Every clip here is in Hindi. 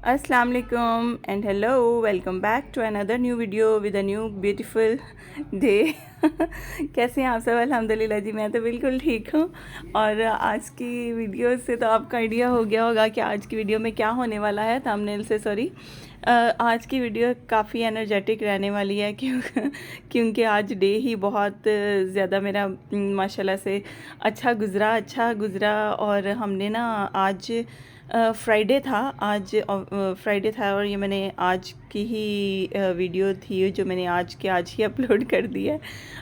अस्सलाम वालेकुम and hello, welcome back to another new video with a new beautiful day. कैसे हैं आप सब? अल्हम्दुलिल्लाह जी, मैं तो बिल्कुल ठीक हूँ। और आज की वीडियो से तो आपका आइडिया हो गया होगा कि आज की वीडियो में क्या होने वाला है, थंबनेल से सॉरी। आज की वीडियो काफ़ी एनर्जेटिक रहने वाली है क्योंकि आज डे ही बहुत ज़्यादा मेरा माशाल्लाह से अच्छा गुज़रा। और हमने ना आज फ्राइडे था, आज फ्राइडे था और ये मैंने आज की ही वीडियो थी जो मैंने आज ही अपलोड कर दी है।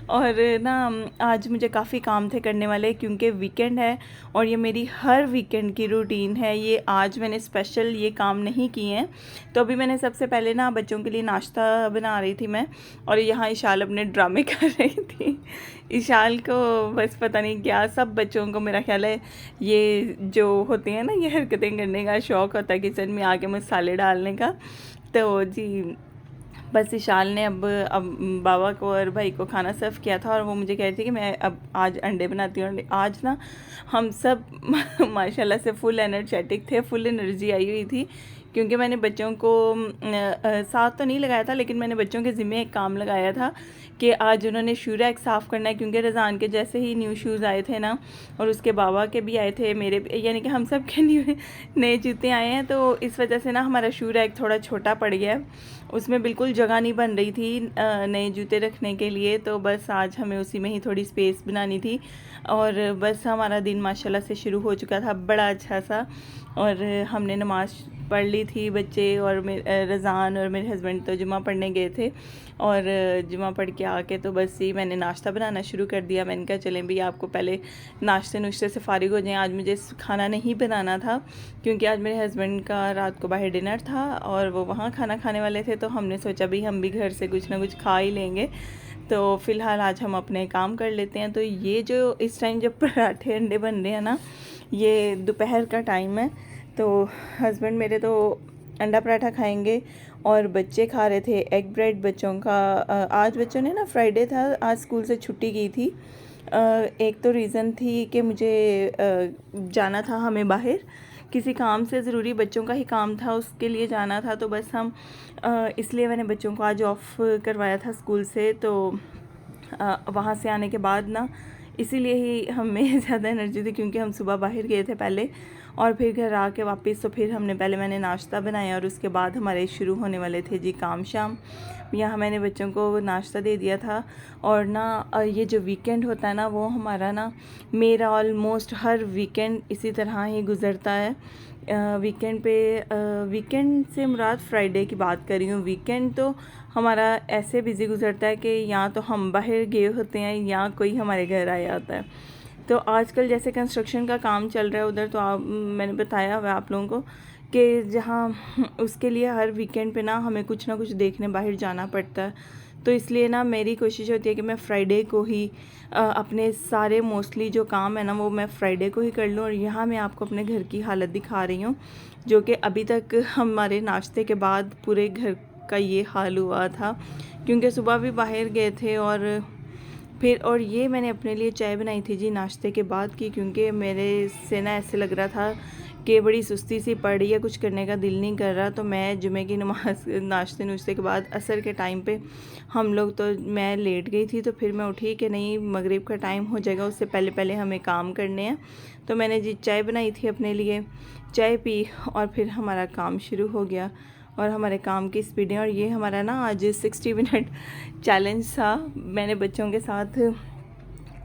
और ना आज मुझे काफ़ी काम थे करने वाले क्योंकि वीकेंड है और ये मेरी हर वीकेंड की रूटीन है। ये आज मैंने स्पेशल ये काम नहीं किए हैं। तो अभी मैंने सबसे पहले ना बच्चों के लिए नाश्ता बना रही थी मैं, और यहाँ इशाल अपने ड्रामे कर रही थी। इशाल को बस पता नहीं क्या, सब बच्चों को मेरा ख्याल है ये जो होते हैं ना, ये हरकतें करने का शौक़ होता है किचन में आके मसाले डालने का। तो जी बस इशाल ने अब बाबा को और भाई को खाना सर्व किया था और वो मुझे कह रही थी कि मैं अब आज अंडे बनाती हूँ। आज ना हम सब माशाल्लाह से फुल एनर्जेटिक थे, फुल एनर्जी आई हुई थी क्योंकि मैंने बच्चों को साथ तो नहीं लगाया था, लेकिन मैंने बच्चों के ज़िम्मे एक काम लगाया था कि आज उन्होंने शू रैक साफ़ करना है क्योंकि रज़ान के जैसे ही न्यू शूज़ आए थे ना, और उसके बाबा के भी आए थे, मेरे यानी कि हम सब के नए जूते आए हैं। तो इस वजह से ना हमारा शू रैक थोड़ा छोटा पड़ गया, उसमें बिल्कुल जगह नहीं बन रही थी नए जूते रखने के लिए। तो बस आज हमें उसी में ही थोड़ी स्पेस बनानी थी और बस हमारा दिन माशाल्लाह से शुरू हो चुका था बड़ा अच्छा सा। और हमने नमाज़ पढ़ ली थी, बच्चे और रज़ान और मेरे हस्बैंड तो जुमा पढ़ने गए थे और जुमा पढ़ के आके तो बस ही मैंने नाश्ता बनाना शुरू कर दिया। मैंने कहा चलें भी आपको पहले नाश्ते नुश्ते से फ़ारिग हो जाएं। आज मुझे खाना नहीं बनाना था क्योंकि आज मेरे हस्बैंड का रात को बाहर डिनर था और वो वहाँ खाना खाने वाले थे, तो हमने सोचा भी हम भी घर से कुछ ना कुछ खा ही लेंगे। तो फ़िलहाल आज हम अपने काम कर लेते हैं। तो ये जो इस टाइम जब पराठे अंडे बन रहे हैं ना, ये दोपहर का टाइम है, तो हस्बैंड मेरे तो अंडा पराठा खाएंगे और बच्चे खा रहे थे एग ब्रेड। बच्चों का आज बच्चों ने ना फ्राइडे था, आज स्कूल से छुट्टी की थी। एक तो रीज़न थी कि मुझे जाना था हमें बाहर किसी काम से, ज़रूरी बच्चों का ही काम था, उसके लिए जाना था। तो बस हम इसलिए मैंने बच्चों को आज ऑफ़ करवाया था स्कूल से। तो वहाँ से आने के बाद ना इसीलिए ही हमें ज़्यादा एनर्जी थी क्योंकि हम सुबह बाहर गए थे पहले और फिर घर आके वापस, तो फिर मैंने नाश्ता बनाया और उसके बाद हमारे शुरू होने वाले थे जी काम शाम। यहाँ मैंने बच्चों को नाश्ता दे दिया था। और ना ये जो वीकेंड होता है ना, वो हमारा ना मेरा ऑलमोस्ट हर वीकेंड इसी तरह ही गुज़रता है। वीकेंड पे वीकेंड से मुराद फ्राइडे की बात कर रही हूँ। वीकेंड तो हमारा ऐसे बिज़ी गुज़रता है कि या तो हम बाहर गए होते हैं या कोई हमारे घर आया होता है। तो आजकल जैसे कंस्ट्रक्शन का काम चल रहा है उधर, तो मैंने बताया हुआ आप लोगों को कि जहाँ उसके लिए हर वीकेंड पे ना हमें कुछ ना कुछ देखने बाहर जाना पड़ता है। तो इसलिए ना मेरी कोशिश होती है कि मैं फ्राइडे को ही अपने सारे मोस्टली जो काम है ना वो मैं फ्राइडे को ही कर लूँ। और यहाँ मैं आपको अपने घर की हालत दिखा रही हूँ जो कि अभी तक हमारे नाश्ते के बाद पूरे घर का ये हाल हुआ था क्योंकि सुबह भी बाहर गए थे और ये मैंने अपने लिए चाय बनाई थी जी नाश्ते के बाद की, क्योंकि मेरे से ना ऐसे लग रहा था कि बड़ी सुस्ती सी पड़ रही है, कुछ करने का दिल नहीं कर रहा। तो मैं जुमे की नमाज नाश्ते नुश्ते के बाद असर के टाइम पे हम लोग, तो मैं लेट गई थी, तो फिर मैं उठी कि नहीं मगरिब का टाइम हो जाएगा, उससे पहले पहले हमें काम करने हैं। तो मैंने जी चाय बनाई थी अपने लिए, चाय पी और फिर हमारा काम शुरू हो गया और हमारे काम की स्पीडें। और ये हमारा ना आज 60 मिनट चैलेंज था, मैंने बच्चों के साथ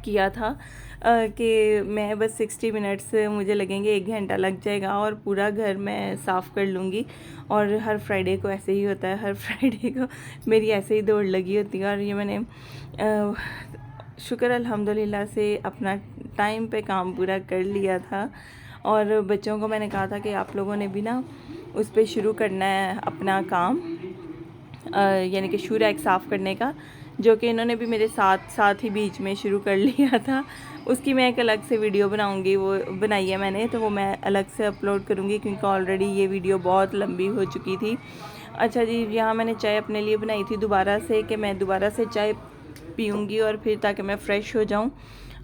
किया था कि मैं बस 60 मिनट्स मुझे लगेंगे, 1 घंटा लग जाएगा और पूरा घर मैं साफ़ कर लूँगी। और हर फ्राइडे को ऐसे ही होता है, हर फ्राइडे को मेरी ऐसे ही दौड़ लगी होती है। और ये मैंने शुक्र अल्हम्दुलिल्लाह से अपना टाइम पे काम पूरा कर लिया था। और बच्चों को मैंने कहा था कि आप लोगों ने भी ना उस पर शुरू करना है अपना काम, यानी कि शू रैक साफ़ करने का, जो कि इन्होंने भी मेरे साथ ही बीच में शुरू कर लिया था। उसकी मैं एक अलग से वीडियो बनाऊंगी, वो बनाई है मैंने, तो वो मैं अलग से अपलोड करूंगी क्योंकि ऑलरेडी ये वीडियो बहुत लंबी हो चुकी थी। अच्छा जी, यहाँ मैंने चाय अपने लिए बनाई थी दोबारा से कि मैं दोबारा से चाय पीऊँगी और फिर ताकि मैं फ़्रेश हो जाऊँ।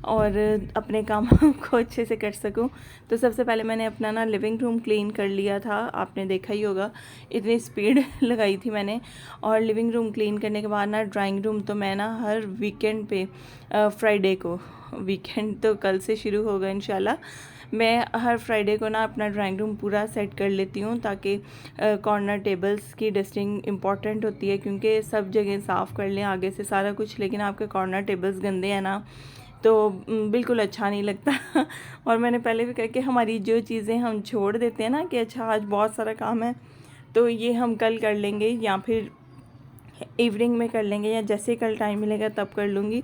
और अपने कामों को अच्छे से कर सकूं। तो सबसे पहले मैंने अपना ना लिविंग रूम क्लीन कर लिया था, आपने देखा ही होगा इतनी स्पीड लगाई थी मैंने। और लिविंग रूम क्लीन करने के बाद ना ड्राइंग रूम तो मैं ना हर वीकेंड पे फ्राइडे को, वीकेंड तो कल से शुरू होगा इंशाल्लाह, मैं हर फ्राइडे को ना अपना ड्राइंग रूम पूरा सेट कर लेती हूँ, ताकि कॉर्नर टेबल्स की डस्टिंग इम्पॉर्टेंट होती है, क्योंकि सब जगह साफ़ कर लें आगे से सारा कुछ, लेकिन आपके कॉर्नर टेबल्स गंदे हैं ना तो बिल्कुल अच्छा नहीं लगता। और मैंने पहले भी कहा कि हमारी जो चीज़ें हम छोड़ देते हैं ना कि अच्छा आज बहुत सारा काम है तो ये हम कल कर लेंगे या फिर इवनिंग में कर लेंगे या जैसे कल टाइम मिलेगा तब कर लूँगी,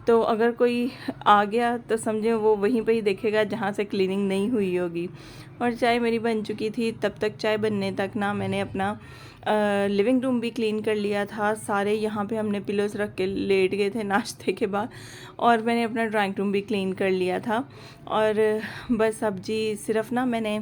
तो अगर कोई आ गया तो समझे वो वहीं पे ही देखेगा जहाँ से क्लीनिंग नहीं हुई होगी। और चाय मेरी बन चुकी थी, तब तक चाय बनने तक ना मैंने अपना लिविंग रूम भी क्लीन कर लिया था सारे। यहाँ पे हमने पिलोस रख के लेट गए थे नाश्ते के बाद, और मैंने अपना ड्राइंग रूम भी क्लीन कर लिया था। और बस अब जी सिर्फ ना मैंने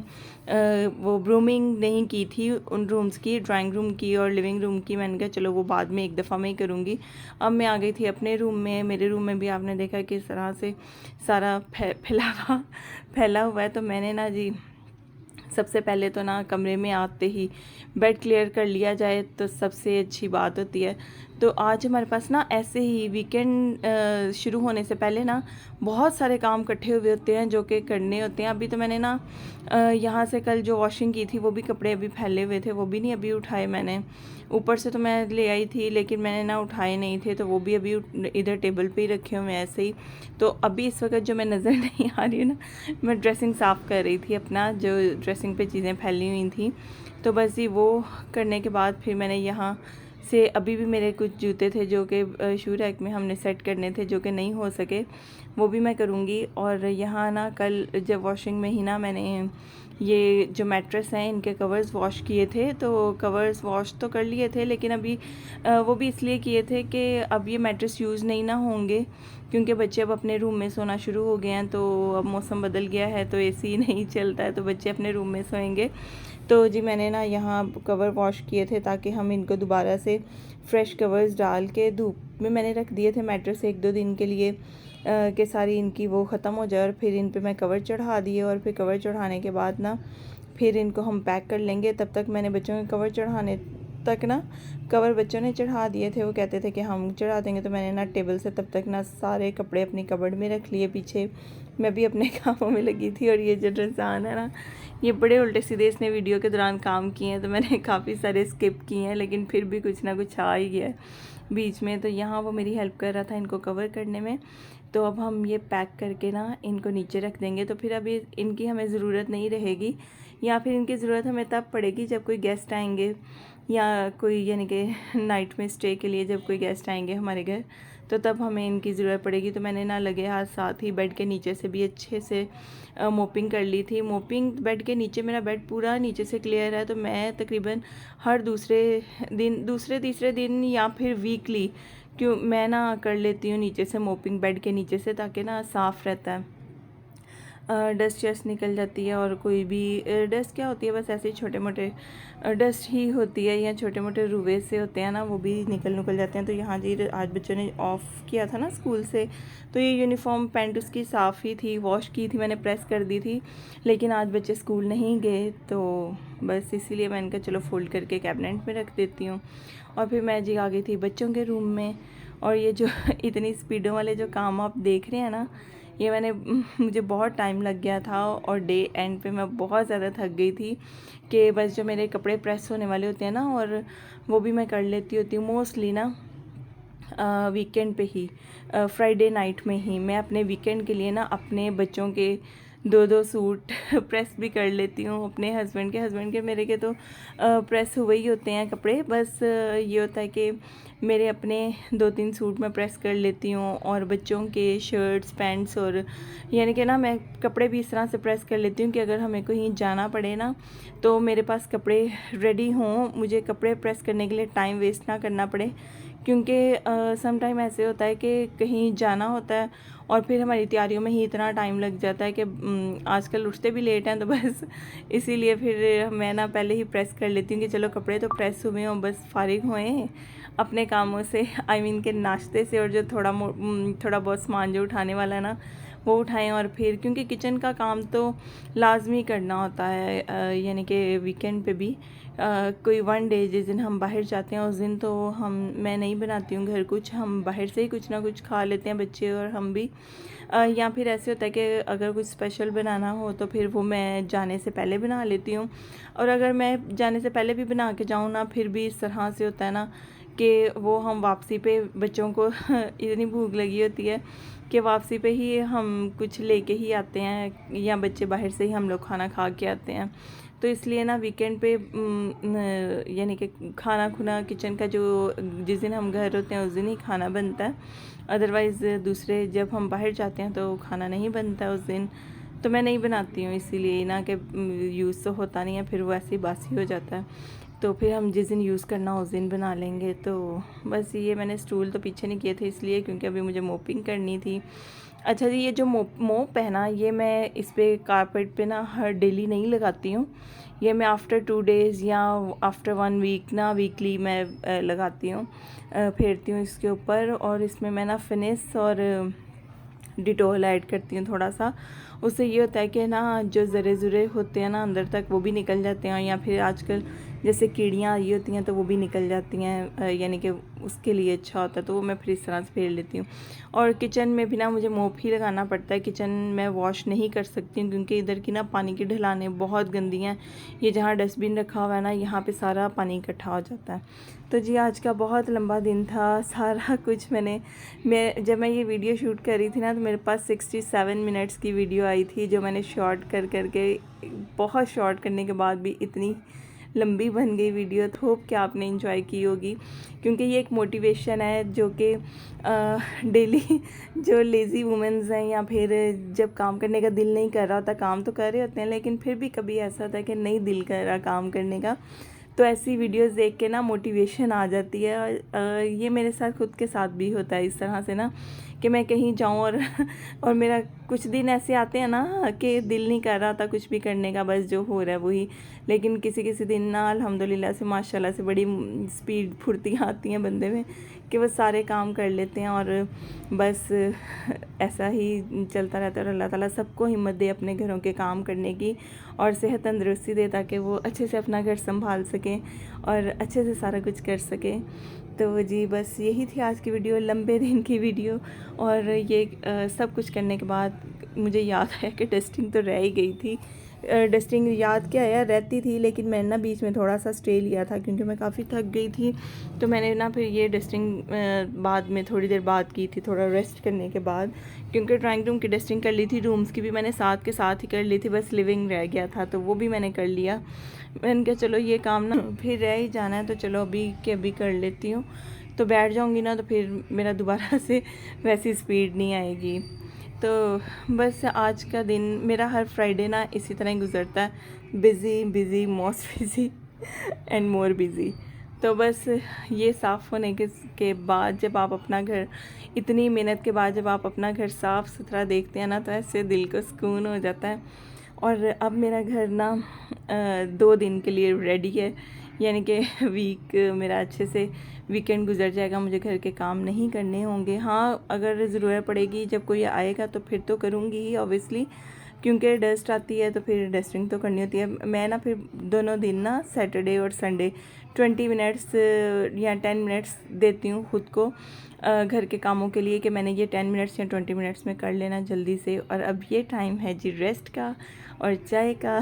वो ब्रूमिंग नहीं की थी उन रूम्स की, ड्राइंग रूम की और लिविंग रूम की। मैंने कहा चलो वो बाद में एक दफ़ा मैं ही करूँगी। अब मैं आ गई थी अपने रूम में। मेरे रूम में भी आपने देखा किस तरह से सारा फैला हुआ है। तो मैंने ना जी सबसे पहले तो ना कमरे में आते ही बेड क्लियर कर लिया जाए तो सबसे अच्छी बात होती है। तो आज हमारे पास ना ऐसे ही वीकेंड शुरू होने से पहले ना बहुत सारे काम इकट्ठे हुए होते हैं जो कि करने होते हैं। अभी तो मैंने ना यहाँ से कल जो वॉशिंग की थी वो भी कपड़े अभी फैले हुए थे, वो भी नहीं अभी उठाए मैंने। ऊपर से तो मैं ले आई थी लेकिन मैंने ना उठाए नहीं थे, तो वो भी अभी इधर टेबल पे ही रखे हुए हैं ऐसे ही। तो अभी इस वक्त जो मैं नज़र नहीं आ रही हूँ ना, मैं ड्रेसिंग साफ़ कर रही थी अपना, जो ड्रेसिंग पे चीज़ें फैली हुई थी। तो बस ही वो करने के बाद फिर मैंने यहाँ से अभी भी मेरे कुछ जूते थे जो कि शू रैक में हमने सेट करने थे जो कि नहीं हो सके, वो भी मैं करूँगी। और यहाँ ना कल जब वॉशिंग में ही ना मैंने ये जो मैट्रेस हैं इनके कवर्स वॉश किए थे, तो कवर्स वॉश तो कर लिए थे लेकिन अभी वो भी इसलिए किए थे कि अब ये मैट्रेस यूज़ नहीं ना होंगे, क्योंकि बच्चे अब अपने रूम में सोना शुरू हो गए हैं। तो अब मौसम बदल गया है तो एसी नहीं चलता है, तो बच्चे अपने रूम में सोएंगे। तो जी मैंने ना यहाँ कवर वॉश किए थे ताकि हम इनको दोबारा से फ्रेश कवर्स डाल के धूप में मैंने रख दिए थे मैट्रेस 1-2 दिन के लिए कि सारी इनकी वो ख़त्म हो जाए। और फिर इन पे मैं कवर चढ़ा दिए, और फिर कवर चढ़ाने के बाद ना फिर इनको हम पैक कर लेंगे। तब तक मैंने बच्चों के कवर चढ़ाने तक ना कवर बच्चों ने चढ़ा दिए थे, वो कहते थे कि हम चढ़ा देंगे। तो मैंने ना टेबल से तब तक ना सारे कपड़े अपनी कबर्ड में रख लिए पीछे, मैं भी अपने कामों में लगी थी। और ये जो ड्रेसान है ना, ये बड़े उल्टे सीधे इसने वीडियो के दौरान काम किए हैं, तो मैंने काफ़ी सारे स्किप किए हैं, लेकिन फिर भी कुछ ना कुछ आ ही गया है बीच में। तो यहाँ वो मेरी हेल्प कर रहा था इनको कवर करने में। तो अब हम ये पैक करके ना इनको नीचे रख देंगे, तो फिर अभी इनकी हमें ज़रूरत नहीं रहेगी, या फिर इनकी ज़रूरत हमें तब पड़ेगी जब कोई गेस्ट आएंगे, या कोई यानी कि नाइट में स्टे के लिए जब कोई गेस्ट आएंगे हमारे घर, तो तब हमें इनकी ज़रूरत पड़ेगी। तो मैंने ना लगे हाथ साथ ही बेड के नीचे से भी अच्छे से मोपिंग कर ली थी। मोपिंग बेड के नीचे, मेरा बेड पूरा नीचे से क्लियर है, तो मैं तकरीबन हर दूसरे तीसरे दिन या फिर वीकली क्यों मैं ना कर लेती हूँ नीचे से मोपिंग बेड के नीचे से, ताकि ना साफ़ रहता है, डस्ट शस्ट निकल जाती है। और कोई भी डस्ट क्या होती है, बस ऐसे ही छोटे मोटे डस्ट ही होती है, या छोटे मोटे रुए से होते हैं ना, वो भी निकल जाते हैं। तो यहाँ जी आज बच्चों ने ऑफ़ किया था ना स्कूल से, तो ये यूनिफॉर्म पैंट उसकी साफ़ ही थी, वॉश की थी मैंने, प्रेस कर दी थी, लेकिन आज बच्चे स्कूल नहीं गए, तो बस इसीलिए मैंने कहा चलो फ़ोल्ड करके कैबिनेट में रख देती हूँ। और फिर मैं जी आ गई थी बच्चों के रूम में। और ये जो इतनी स्पीडों वाले जो काम आप देख रहे हैं ना, ये मुझे बहुत टाइम लग गया था, और डे एंड पे मैं बहुत ज़्यादा थक गई थी कि बस जो मेरे कपड़े प्रेस होने वाले होते हैं ना, और वो भी मैं कर लेती होती हूँ मोस्टली ना वीकेंड पे ही, फ्राइडे नाइट में ही मैं अपने वीकेंड के लिए ना अपने बच्चों के 2-2 सूट प्रेस भी कर लेती हूँ। अपने हस्बैंड के मेरे के तो प्रेस हुए ही होते हैं कपड़े, बस ये होता है कि मेरे अपने 2-3 सूट मैं प्रेस कर लेती हूँ, और बच्चों के शर्ट्स पैंट्स, और यानी कि ना मैं कपड़े भी इस तरह से प्रेस कर लेती हूँ कि अगर हमें कहीं जाना पड़े ना, तो मेरे पास कपड़े रेडी हों, मुझे कपड़े प्रेस करने के लिए टाइम वेस्ट ना करना पड़े, क्योंकि सम टाइम ऐसे होता है कि कहीं जाना होता है और फिर हमारी तैयारियों में ही इतना टाइम लग जाता है कि आजकल उठते भी लेट हैं, तो बस इसीलिए फिर मैं ना पहले ही प्रेस कर लेती हूँ कि चलो कपड़े तो प्रेस हुए हों, बस फारिग हुए अपने कामों से, आई मीन के नाश्ते से, और जो थोड़ा बहुत सामान जो उठाने वाला है ना वो उठाएं। और फिर क्योंकि किचन का काम तो लाजमी करना होता है, यानी कि वीकेंड पे भी कोई वन डे जिस दिन हम बाहर जाते हैं उस दिन तो मैं नहीं बनाती हूँ घर कुछ, हम बाहर से ही कुछ ना कुछ खा लेते हैं बच्चे और हम भी। या फिर ऐसे होता है कि अगर कुछ स्पेशल बनाना हो तो फिर वो मैं जाने से पहले बना लेती हूँ। और अगर मैं जाने से पहले भी बना के जाऊँ ना, फिर भी इस तरह से होता है ना कि वो हम वापसी पे बच्चों को इतनी भूख लगी होती है कि वापसी पे ही हम कुछ लेके ही आते हैं, या बच्चे बाहर से ही हम लोग खाना खा के आते हैं। तो इसलिए ना वीकेंड पे यानी कि खाना खुना किचन का जो जिस दिन हम घर होते हैं उस दिन ही खाना बनता है, अदरवाइज़ दूसरे जब हम बाहर जाते हैं तो खाना नहीं बनता उस दिन। तो मैं नहीं बनाती हूँ इसीलिए ना कि यूज़ तो होता नहीं है, फिर वो ऐसे ही बासी हो जाता है। तो फिर हम जिस दिन यूज़ करना उस दिन बना लेंगे। तो बस ये मैंने स्टूल तो पीछे नहीं किए थे इसलिए क्योंकि अभी मुझे मोपिंग करनी थी। अच्छा जी, ये जो मोप है ना, ये मैं इस पर कारपेट पे ना हर डेली नहीं लगाती हूँ, ये मैं आफ्टर 2 डेज़ या आफ्टर 1 वीक ना वीकली मैं लगाती हूँ, फेरती हूँ इसके ऊपर। और इसमें मैं ना फिनिश और डिटोल ऐड करती हूँ थोड़ा सा। उससे ये होता है कि ना जो ज़रे ज़ुरे होते हैं ना अंदर तक वो भी निकल जाते हैं, या फिर आजकल जैसे कीड़ियाँ आई होती हैं तो वो भी निकल जाती हैं, यानी कि उसके लिए अच्छा होता है। तो वो मैं फिर इस तरह से फेर लेती हूँ। और किचन में भी ना मुझे मोप ही लगाना पड़ता है, किचन में वॉश नहीं कर सकती हूँ क्योंकि इधर की ना पानी की ढलानें बहुत गंदी हैं। ये जहाँ डस्टबिन रखा हुआ है ना, यहाँ पे सारा पानी इकट्ठा हो जाता है। तो जी आज का बहुत लंबा दिन था, सारा कुछ मैं जब मैं ये वीडियो शूट कर रही थी ना तो मेरे पास 67 मिनट्स की वीडियो आई थी, जो मैंने शॉर्ट करके बहुत शॉर्ट करने के बाद भी इतनी लंबी बन गई वीडियो। तो होप कि आपने एंजॉय की होगी, क्योंकि ये एक मोटिवेशन है जो कि डेली जो लेज़ी वुमेंस हैं या फिर जब काम करने का दिल नहीं कर रहा होता, काम तो कर रहे होते हैं लेकिन फिर भी कभी ऐसा होता है कि नहीं दिल कर रहा काम करने का, तो ऐसी वीडियोस देख के ना मोटिवेशन आ जाती है। ये मेरे साथ खुद के साथ भी होता है इस तरह से ना कि मैं कहीं जाऊँ और मेरा कुछ दिन ऐसे आते हैं ना कि दिल नहीं कर रहा था कुछ भी करने का, बस जो हो रहा है वही। लेकिन किसी किसी दिन ना अल्हम्दुलिल्लाह से माशाल्लाह से बड़ी स्पीड फुर्तियाँ आती हैं बंदे में कि वो सारे काम कर लेते हैं। और बस ऐसा ही चलता रहता है। और अल्लाह ताला सबको हिम्मत दे अपने घरों के काम करने की और सेहत तंदुरुस्ती दे, ताकि वो अच्छे से अपना घर संभाल सकें और अच्छे से सारा कुछ कर सकें। तो जी बस यही थी आज की वीडियो, लंबे दिन की वीडियो। और ये सब कुछ करने के बाद मुझे याद आया कि डस्टिंग तो रह ही गई थी। डस्टिंग याद क्या आया, रहती थी, लेकिन मैंने ना बीच में थोड़ा सा स्टे लिया था क्योंकि मैं काफ़ी थक गई थी। तो मैंने ना फिर ये डस्टिंग बाद में थोड़ी देर बाद की थी, थोड़ा रेस्ट करने के बाद, क्योंकि ड्राइंग रूम की डस्टिंग कर ली थी, रूम्स की भी मैंने साथ के साथ ही कर ली थी, बस लिविंग रह गया था तो वो भी मैंने कर लिया। मैंने कहा चलो ये काम ना फिर रह ही जाना है तो चलो अभी के अभी कर लेती हूँ, तो बैठ जाऊँगी ना तो फिर मेरा दोबारा से वैसी स्पीड नहीं आएगी। तो बस आज का दिन मेरा हर फ्राइडे ना इसी तरह ही गुजरता है, busy busy most busy and more busy. तो बस ये साफ़ होने के बाद जब आप अपना घर, इतनी मेहनत के बाद जब आप अपना घर साफ़ सुथरा देखते हैं ना तो ऐसे दिल को सुकून हो जाता है। और अब मेरा घर ना 2 दिन के लिए रेडी है, यानी कि वीक मेरा अच्छे से वीकेंड गुजर जाएगा, मुझे घर के काम नहीं करने होंगे। हाँ अगर ज़रूरत पड़ेगी जब कोई आएगा तो फिर तो करूँगी ही ऑब्वियसली, क्योंकि डस्ट आती है तो फिर डस्टिंग तो करनी होती है। मैं ना फिर दोनों दिन ना सैटरडे और संडे 20 मिनट्स या 10 मिनट्स देती हूँ ख़ुद को घर के कामों के लिए, कि मैंने ये 10 मिनट्स या 20 मिनट्स में कर लेना जल्दी से। और अब ये टाइम है जी रेस्ट का और चाय का।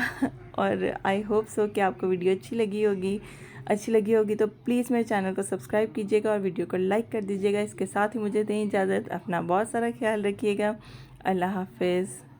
और आई होप सो कि आपको वीडियो अच्छी लगी होगी तो प्लीज़ मेरे चैनल को सब्सक्राइब कीजिएगा और वीडियो को लाइक कर दीजिएगा। इसके साथ ही मुझे दें इजाज़त, अपना बहुत सारा ख्याल रखिएगा। अल्लाह हाफ़िज़।